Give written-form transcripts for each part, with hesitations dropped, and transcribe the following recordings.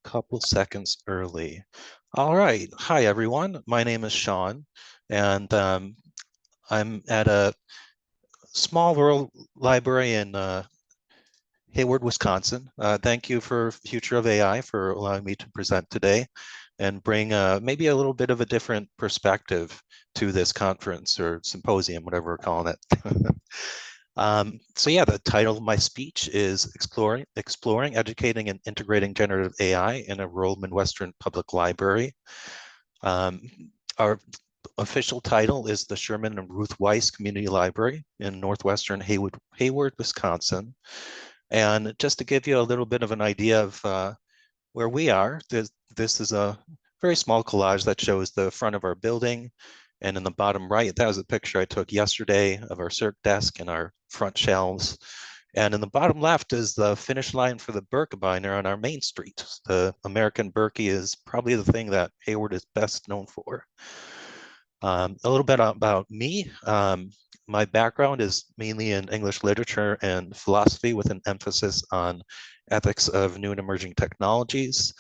couple seconds early. All right. Hi, everyone. My name is Sean, and I'm at a small rural library in Hayward, Wisconsin. Thank you for Future of AI for allowing me to present today and bring maybe a little bit of a different perspective to this conference or symposium, whatever we're calling it. So yeah, the title of my speech is Exploring, Educating, and Integrating Generative AI in a Rural Midwestern Public Library. Our official title is the Sherman and Ruth Weiss Community Library in Northwestern Hayward, Wisconsin. And just to give you a little bit of an idea of where we are, this is a very small collage that shows the front of our building. And in the bottom right, that was a picture I took yesterday of our circ desk and our front shelves. And in the bottom left is the finish line for the Birkebeiner on our main street. The American Birkie is probably the thing that Hayward is best known for. A little bit about me. My background is mainly in English literature and philosophy with an emphasis on ethics of new and emerging technologies.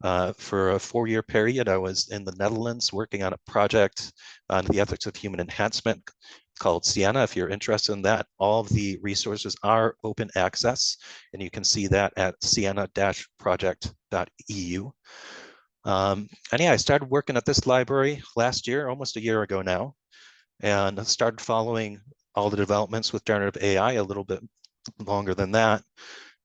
For a 4-year period, I was in the Netherlands working on a project on the ethics of human enhancement called Sienna. If you're interested in that, all of the resources are open access, and you can see that at sienna-project.eu. And yeah, I started working at this library last year, almost a year ago now, and I started following all the developments with generative AI a little bit longer than that.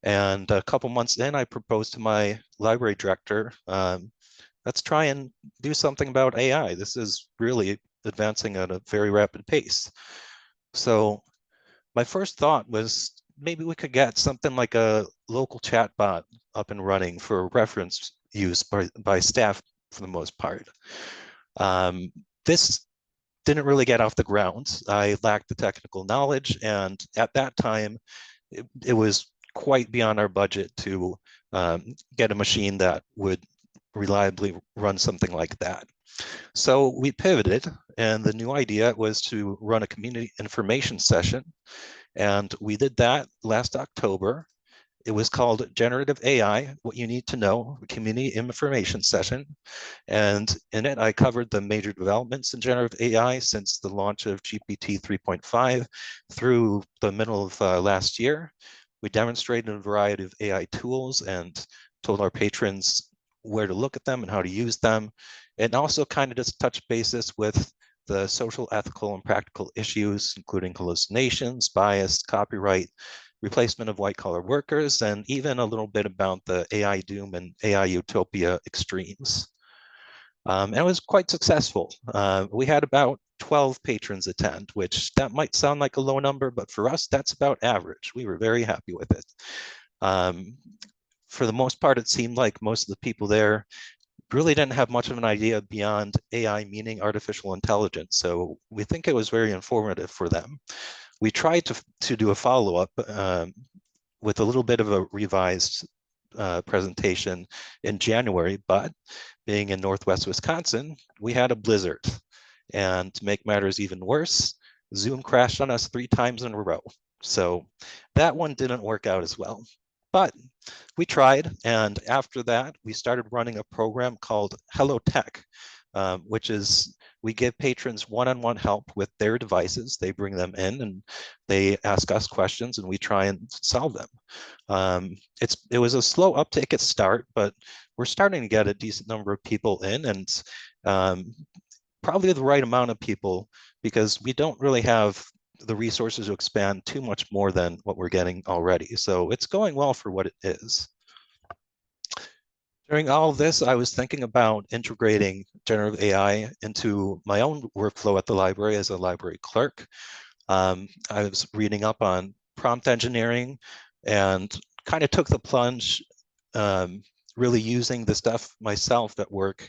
And a couple months in, I proposed to my library director, let's try and do something about AI. This is really advancing at a very rapid pace. So my first thought was maybe we could get something like a local chatbot up and running for reference use by staff for the most part. This didn't really get off the ground. I lacked the technical knowledge, and at that time, it was quite beyond our budget to get a machine that would reliably run something like that. So we pivoted, and the new idea was to run a community information session, and we did that last October. It was called Generative AI, What You Need to Know, Community Information Session. And in it, I covered the major developments in generative AI since the launch of GPT 3.5 through the middle of last year. We demonstrated a variety of AI tools and told our patrons where to look at them and how to use them. And also kind of just touched basis with the social, ethical, and practical issues, including hallucinations, bias, copyright, replacement of white-collar workers, and even a little bit about the AI doom and AI utopia extremes. And it was quite successful. We had about 12 patrons attend, which that might sound like a low number, but for us, that's about average. We were very happy with it. For the most part, it seemed like most of the people there really didn't have much of an idea beyond AI meaning artificial intelligence. So we think it was very informative for them. We tried to do a follow-up with a little bit of a revised presentation in January, but being in Northwest Wisconsin, we had a blizzard. And to make matters even worse, Zoom crashed on us 3 times in a row. So that one didn't work out as well. But we tried, and after that, we started running a program called Hello Tech, which is we give patrons one-on-one help with their devices. They bring them in and they ask us questions and we try and solve them. It was a slow uptake at start, but we're starting to get a decent number of people in, and probably the right amount of people, because we don't really have the resources to expand too much more than what we're getting already. So it's going well for what it is. During all of this, I was thinking about integrating generative AI into my own workflow at the library as a library clerk. I was reading up on prompt engineering and kind of took the plunge, really using the stuff myself at work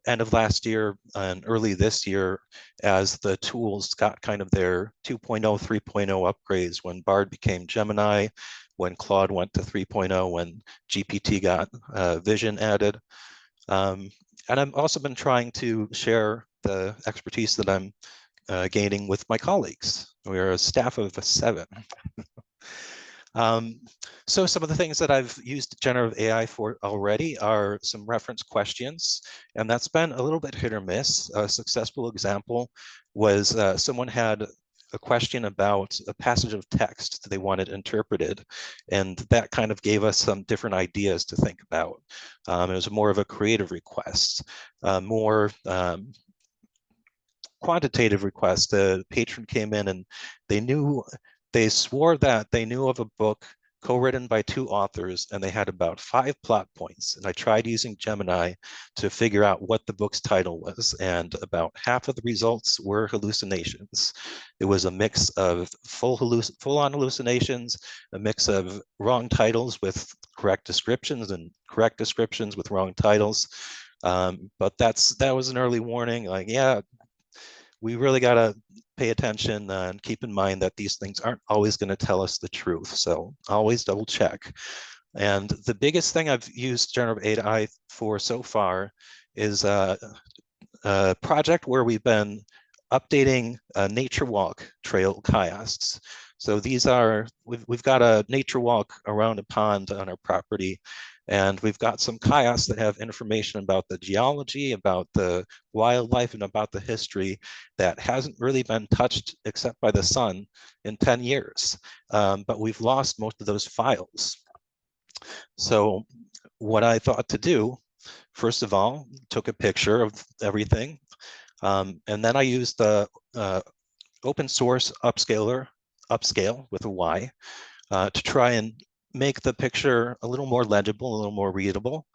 end of last year and early this year as the tools got kind of their 2.0, 3.0 upgrades when Bard became Gemini, when Claude went to 3.0, when GPT got Vision added. And I've also been trying to share the expertise that I'm gaining with my colleagues. We're a staff of 7. Um, so some of the things that I've used generative AI for already are some reference questions, and that's been a little bit hit or miss. A successful example was someone had a question about a passage of text that they wanted interpreted, and that kind of gave us some different ideas to think about. It was more of a creative request, more quantitative request. The patron came in and they swore that they knew of a book co-written by two authors, and they had about 5 plot points. And I tried using Gemini to figure out what the book's title was, and about half of the results were hallucinations. It was a mix of full-on hallucinations, a mix of wrong titles with correct descriptions, and correct descriptions with wrong titles. But that was an early warning. Like, yeah, we really got to pay attention and keep in mind that these things aren't always going to tell us the truth. So always double check. And the biggest thing I've used generative AI for so far is a project where we've been updating nature walk trail kiosks. So we've got a nature walk around a pond on our property, and we've got some kiosks that have information about the geology, about the wildlife, and about the history that hasn't really been touched except by the sun in 10 years. But we've lost most of those files. So what I thought to do, first of all, took a picture of everything, and then I used the open source upscale with a Y, to try and make the picture a little more legible, a little more readable.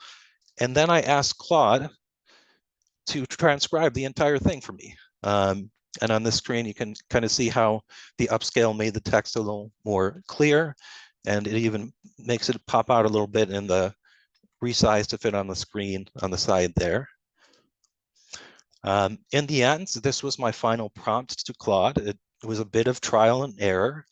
And then I asked Claude to transcribe the entire thing for me. And on this screen, you can kind of see how the upscale made the text a little more clear, and it even makes it pop out a little bit in the resize to fit on the screen on the side there. In the end, this was my final prompt to Claude. It was a bit of trial and error.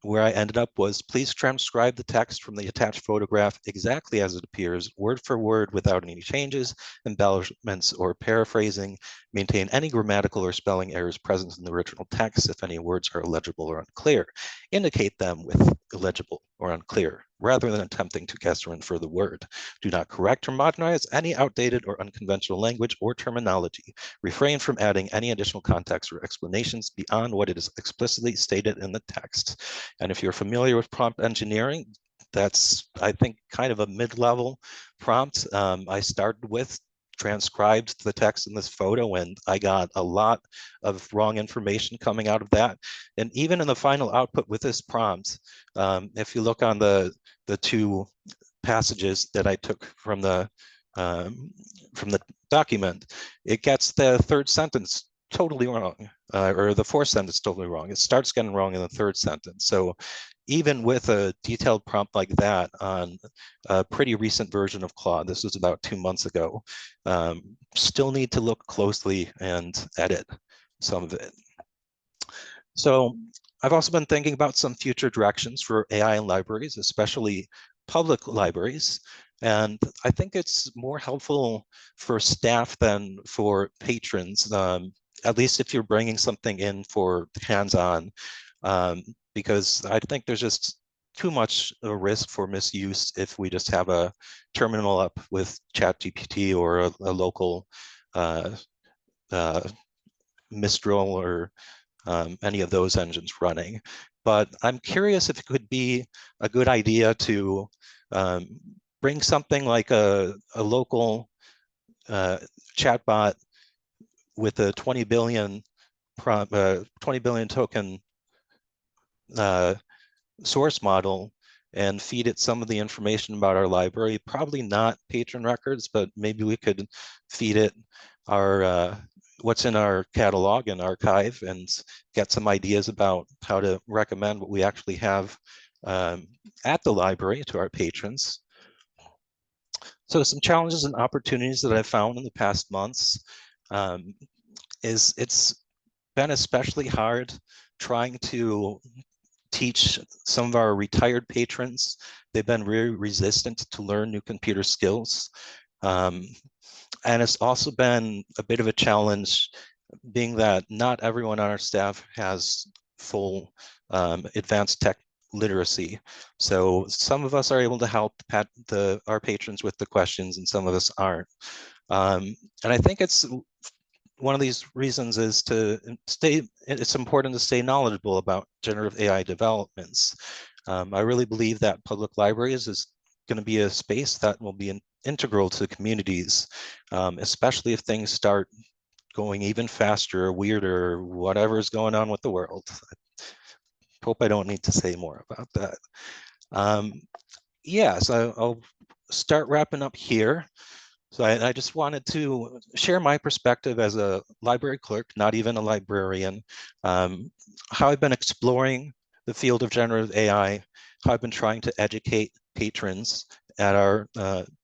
Where I ended up was, please transcribe the text from the attached photograph exactly as it appears, word for word, without any changes, embellishments, or paraphrasing. Maintain any grammatical or spelling errors present in the original text. If any words are illegible or unclear, indicate them with illegible or unclear, rather than attempting to guess or infer the word. Do not correct or modernize any outdated or unconventional language or terminology. Refrain from adding any additional context or explanations beyond what it is explicitly stated in the text. And if you're familiar with prompt engineering, that's, I think, kind of a mid-level prompt. I started with transcribed the text in this photo, and I got a lot of wrong information coming out of that. And even in the final output with this prompt, if you look on the two passages that I took from the document, it gets the third sentence totally wrong, or the fourth sentence totally wrong. It starts getting wrong in the third sentence. So even with a detailed prompt like that on a pretty recent version of Claude, this was about 2 months ago, still need to look closely and edit some of it. So I've also been thinking about some future directions for AI in libraries, especially public libraries. And I think it's more helpful for staff than for patrons, at least if you're bringing something in for hands-on, because I think there's just too much a risk for misuse if we just have a terminal up with ChatGPT or a local Mistral or any of those engines running. But I'm curious if it could be a good idea to bring something like a local chatbot with a 20 billion token source model and feed it some of the information about our library. Probably not patron records, but maybe we could feed it our what's in our catalog and archive and get some ideas about how to recommend what we actually have at the library to our patrons. So some challenges and opportunities that I've found in the past months is it's been especially hard trying to teach some of our retired patrons. They've been very resistant to learn new computer skills. And it's also been a bit of a challenge, being that not everyone on our staff has full advanced tech literacy. So some of us are able to help our patrons with the questions, and some of us aren't. And I think it's one of these reasons is it's important to stay knowledgeable about generative AI developments. I really believe that public libraries is going to be a space that will be integral to communities, especially if things start going even faster, weirder, whatever is going on with the world. I hope I don't need to say more about that. Yeah, so I'll start wrapping up here. So I just wanted to share my perspective as a library clerk, not even a librarian, how I've been exploring the field of generative AI, how I've been trying to educate patrons at our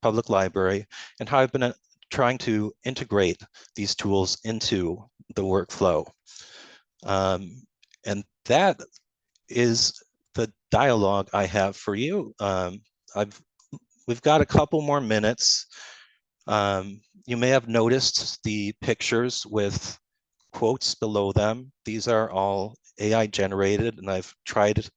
public library, and how I've been trying to integrate these tools into the workflow. And that is the dialogue I have for you. We've got a couple more minutes. You may have noticed the pictures with quotes below them. These are all AI generated, and I've tried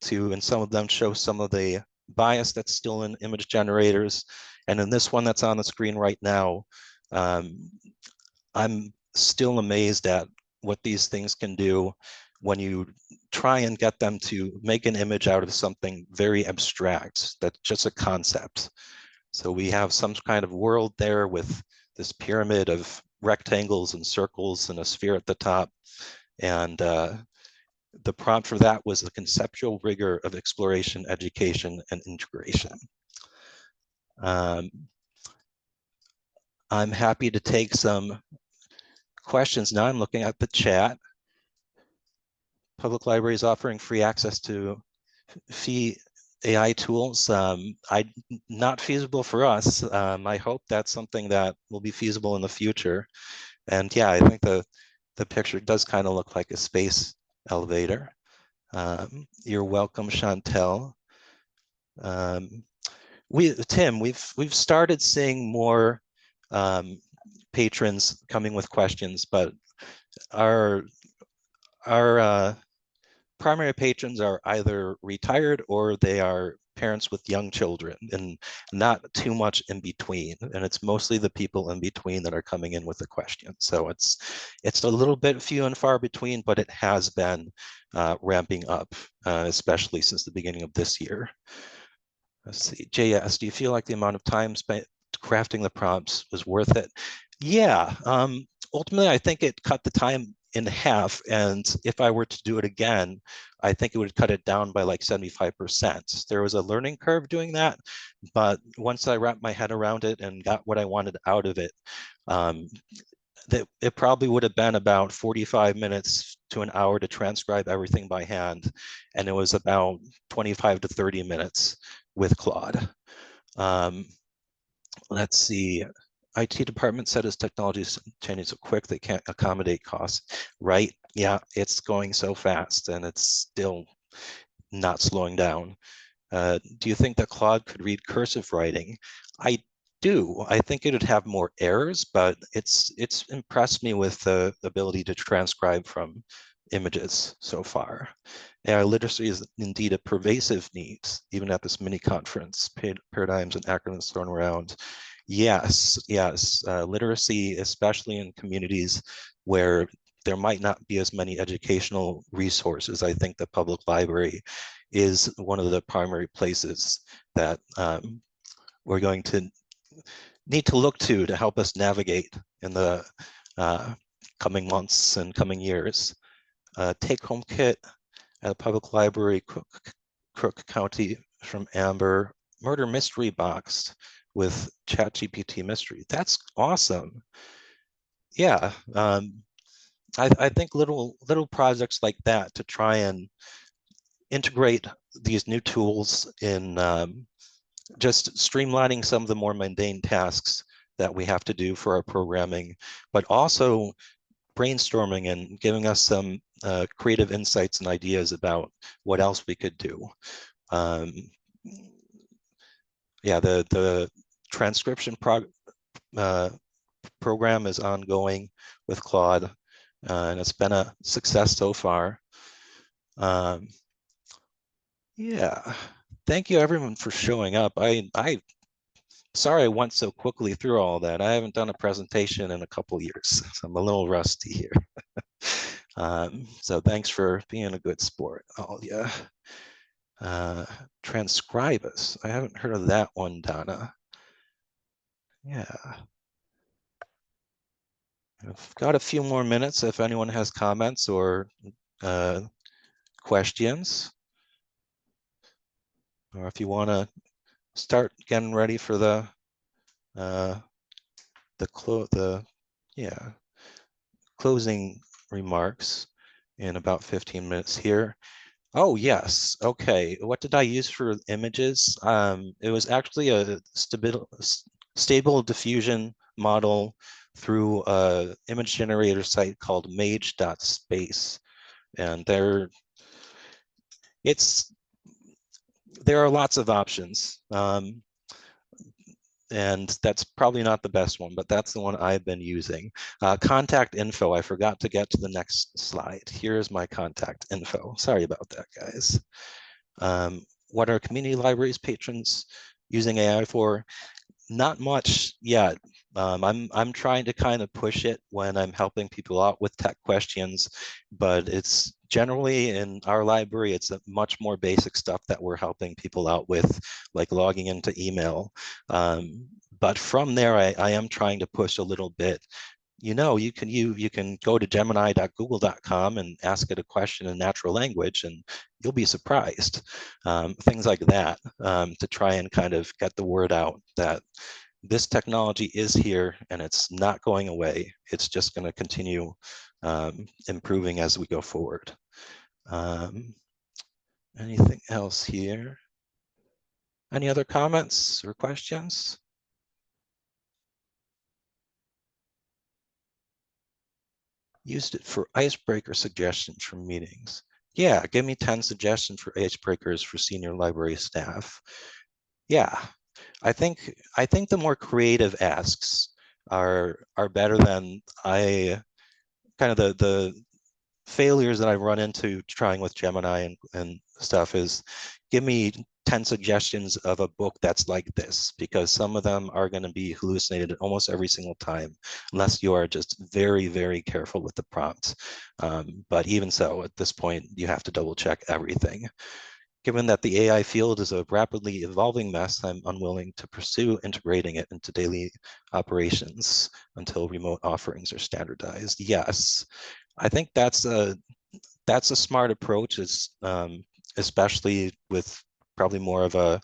to, in some of them, show some of the bias that's still in image generators. And in this one that's on the screen right now, I'm still amazed at what these things can do when you try and get them to make an image out of something very abstract, that's just a concept. So we have some kind of world there with this pyramid of rectangles and circles and a sphere at the top. And the prompt for that was the conceptual rigor of exploration, education, and integration. I'm happy to take some questions now. I'm looking at the chat. Public libraries offering free access to fee AI tools. Not feasible for us. I hope that's something that will be feasible in the future. And yeah, I think the picture does kind of look like a space elevator. You're welcome, Chantel. Tim, we've started seeing more patrons coming with questions, but our primary patrons are either retired or they are parents with young children, and not too much in between. And it's mostly the people in between that are coming in with the question. So it's a little bit few and far between, but it has been ramping up, especially since the beginning of this year. Let's see, JS, do you feel like the amount of time spent crafting the prompts was worth it? Yeah, ultimately, I think it cut the time in half. And if I were to do it again, I think it would cut it down by like 75%. There was a learning curve doing that, but once I wrapped my head around it and got what I wanted out of it, it probably would have been about 45 minutes to an hour to transcribe everything by hand. And it was about 25 to 30 minutes with Claude. Let's see. IT department said as technology is changing so quick, they can't accommodate costs, right? Yeah, it's going so fast and it's still not slowing down. Do you think that Claude could read cursive writing? I do. I think it would have more errors, but it's impressed me with the ability to transcribe from images so far. AI literacy is indeed a pervasive need, even at this mini conference, paradigms and acronyms thrown around. Yes, yes, literacy, especially in communities where there might not be as many educational resources. I think the public library is one of the primary places that we're going to need to look to help us navigate in the coming months and coming years. Take-home kit at a public library, Crook County from Amber, murder mystery box with ChatGPT mystery. That's awesome. Yeah, I think little projects like that to try and integrate these new tools in just streamlining some of the more mundane tasks that we have to do for our programming, but also brainstorming and giving us some creative insights and ideas about what else we could do. Yeah, the transcription program is ongoing with Claude, and it's been a success so far. Yeah. Thank you everyone for showing up. I sorry I went so quickly through all that. I haven't done a presentation in a couple years, so I'm a little rusty here. So thanks for being a good sport, all yeah. Transcribe us. I haven't heard of that one, Donna. Yeah. I've got a few more minutes if anyone has comments or questions, or if you want to start getting ready for uh, the yeah, closing remarks in about 15 minutes here. Oh, yes. Okay. What did I use for images? It was actually a stable diffusion model through a image generator site called mage.space. And it's there are lots of options. And that's probably not the best one, but that's the one I've been using. Contact info, I forgot to get to the next slide. Here's my contact info. Sorry about that, guys. What are community libraries patrons using AI for? Not much yet. I'm trying to kind of push it when I'm helping people out with tech questions, but it's generally in our library, it's a much more basic stuff that we're helping people out with, like logging into email. But from there, I am trying to push a little bit. You can go to gemini.google.com and ask it a question in natural language, and you'll be surprised. Things like that, to try and kind of get the word out that this technology is here and it's not going away. It's just going to continue improving as we go forward. Anything else here? Any other comments or questions? Used it for icebreaker suggestions for meetings. Yeah, give me 10 suggestions for icebreakers for senior library staff. Yeah, I think the more creative asks are better than I kind of the failures that I've run into trying with Gemini and stuff is give me 10 suggestions of a book that's like this, because some of them are going to be hallucinated almost every single time, unless you are just very, very careful with the prompts. But even so, at this point, you have to double check everything. Given that the AI field is a rapidly evolving mess, I'm unwilling to pursue integrating it into daily operations until remote offerings are standardized. Yes, I think that's a smart approach, is especially with probably more of a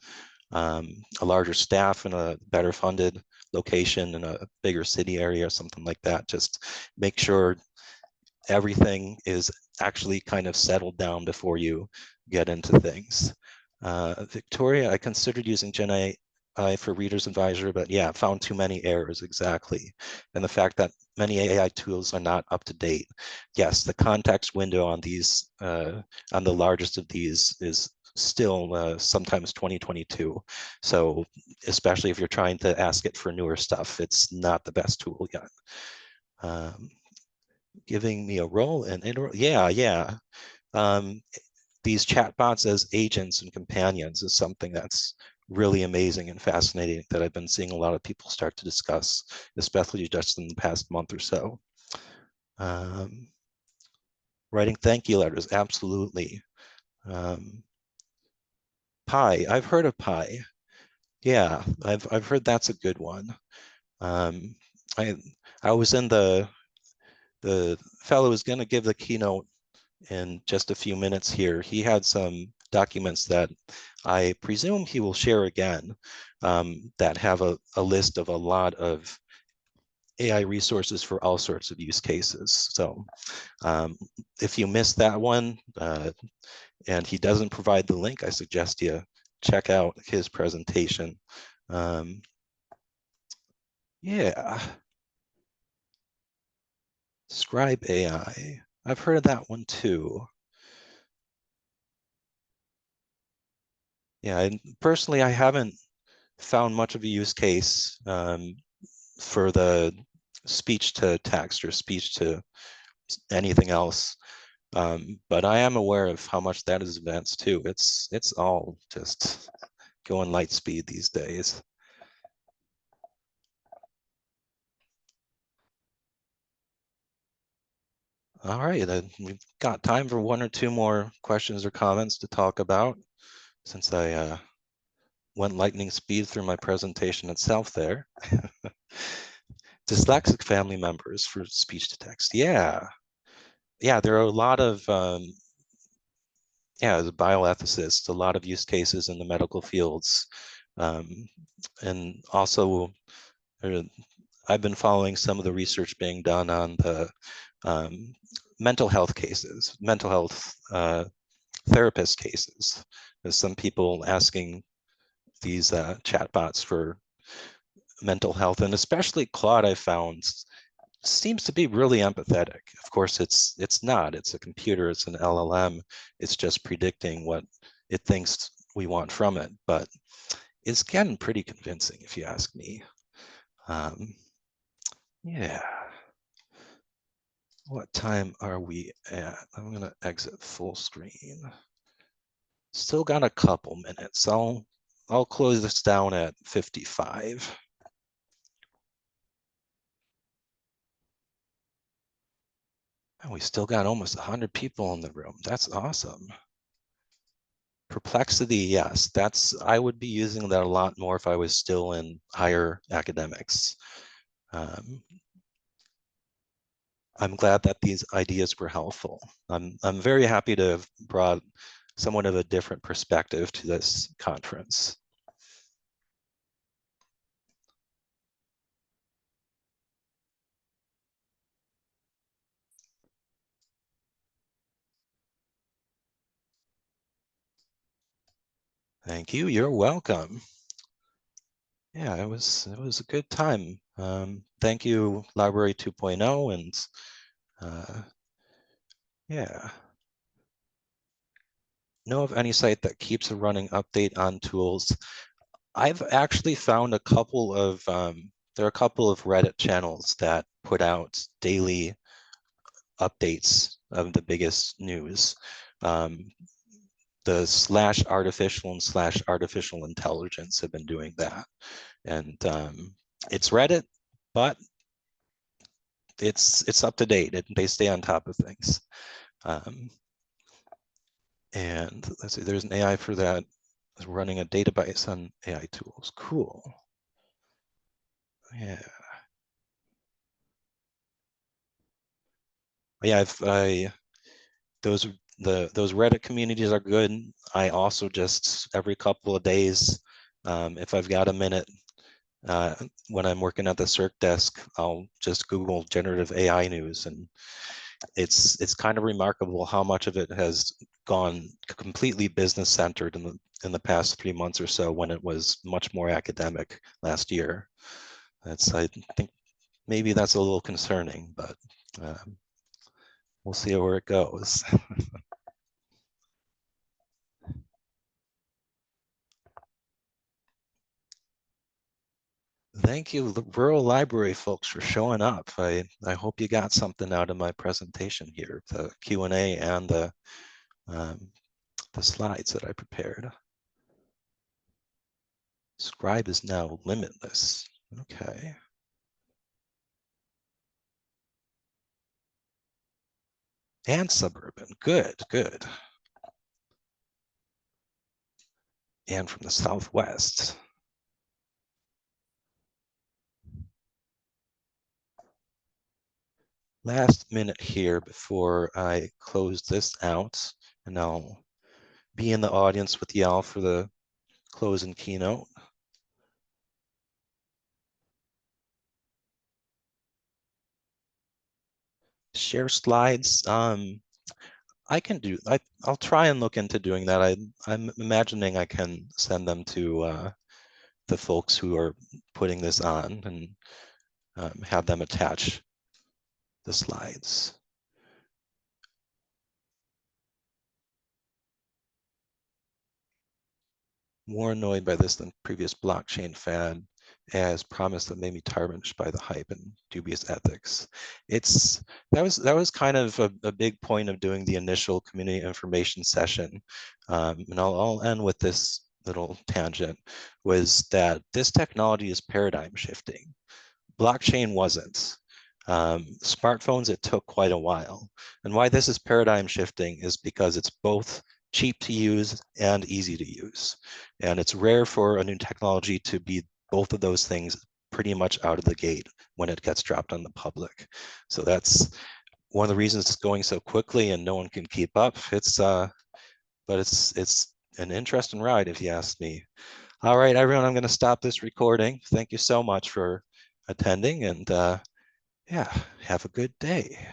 larger staff and a better funded location in a bigger city area or something like that. Just make sure everything is actually kind of settled down before you get into things. Victoria, I considered using GenAI for Reader's Advisor, but yeah, found too many errors, exactly. And the fact that many AI tools are not up to date. Yes, the context window on these, on the largest of these is still sometimes 2022. So especially if you're trying to ask it for newer stuff, it's not the best tool yet. Giving me a role and yeah. Um, these chatbots as agents and companions is something that's really amazing and fascinating that I've been seeing a lot of people start to discuss, especially just in the past month or so. Writing thank you letters, absolutely. Pi, I've heard of Pi. Yeah, I've heard that's a good one. Um, I I was in the fellow who's going to give the keynote in just a few minutes here. He had some documents that I presume he will share again, that have a list of a lot of AI resources for all sorts of use cases. So if you missed that one and he doesn't provide the link, I suggest you check out his presentation. Yeah, Scribe AI. I've heard of that one too. Yeah, and personally, I haven't found much of a use case for the speech to text or speech to anything else. But I am aware of how much that is advanced too. It's all just going light speed these days. All right, we've got time for one or two more questions or comments to talk about since I went lightning speed through my presentation itself there. Dyslexic family members for speech to text. Yeah. Yeah, there are a lot of as a bioethicist, a lot of use cases in the medical fields. And also, uh, I've been following some of the research being done on the mental health cases, mental health therapist cases. There's some people asking these chatbots for mental health, and especially Claude, I found seems to be really empathetic. Of course, it's not. It's a computer. It's an LLM. It's just predicting what it thinks we want from it. But it's getting pretty convincing, if you ask me. Um, yeah. What time are we at? I'm gonna exit full screen. Still got a couple minutes. I'll close this down at 55. And we still got almost 100 people in the room. That's awesome. Perplexity, yes, I would be using that a lot more if I was still in higher academics. Um, I'm glad that these ideas were helpful. I'm very happy to have brought somewhat of a different perspective to this conference. Thank you. You're welcome. Yeah, it was a good time. Thank you, Library 2.0, and yeah. Know of any site that keeps a running update on tools? I've actually found a couple of there are a couple of Reddit channels that put out daily updates of the biggest news. Um, the slash artificial and slash artificial intelligence have been doing that, and it's Reddit, but it's up to date. They stay on top of things. Um, and let's see, there's an AI for that. Running a database on AI tools. Cool. Yeah. Yeah, those those Reddit communities are good. I also just every couple of days, if I've got a minute, when I'm working at the circ desk, I'll just Google generative AI news, and it's kind of remarkable how much of it has gone completely business centered in the past 3 months or so, when it was much more academic last year. I think maybe that's a little concerning, but we'll see where it goes. Thank you, the rural library folks, for showing up. I hope you got something out of my presentation here, the Q&A and um, the slides that I prepared. Scribe is now limitless. Okay. And suburban. Good, good. And from the Southwest. Last minute here before I close this out, and I'll be in the audience with y'all for the closing keynote. Share slides. I can do. I'll try and look into doing that. I'm imagining I can send them to the folks who are putting this on, and have them attach the slides. More annoyed by this than previous blockchain fad. as promised that made me tarnished by the hype and dubious ethics. That was kind of a big point of doing the initial community information session. And I'll end with this little tangent, was that this technology is paradigm shifting. Blockchain wasn't. Smartphones, it took quite a while. And why this is paradigm shifting is because it's both cheap to use and easy to use. And it's rare for a new technology to be both of those things pretty much out of the gate when it gets dropped on the public. So that's one of the reasons it's going so quickly and no one can keep up. But it's an interesting ride if you ask me. All right, everyone, I'm going to stop this recording. Thank you so much for attending, and yeah, have a good day.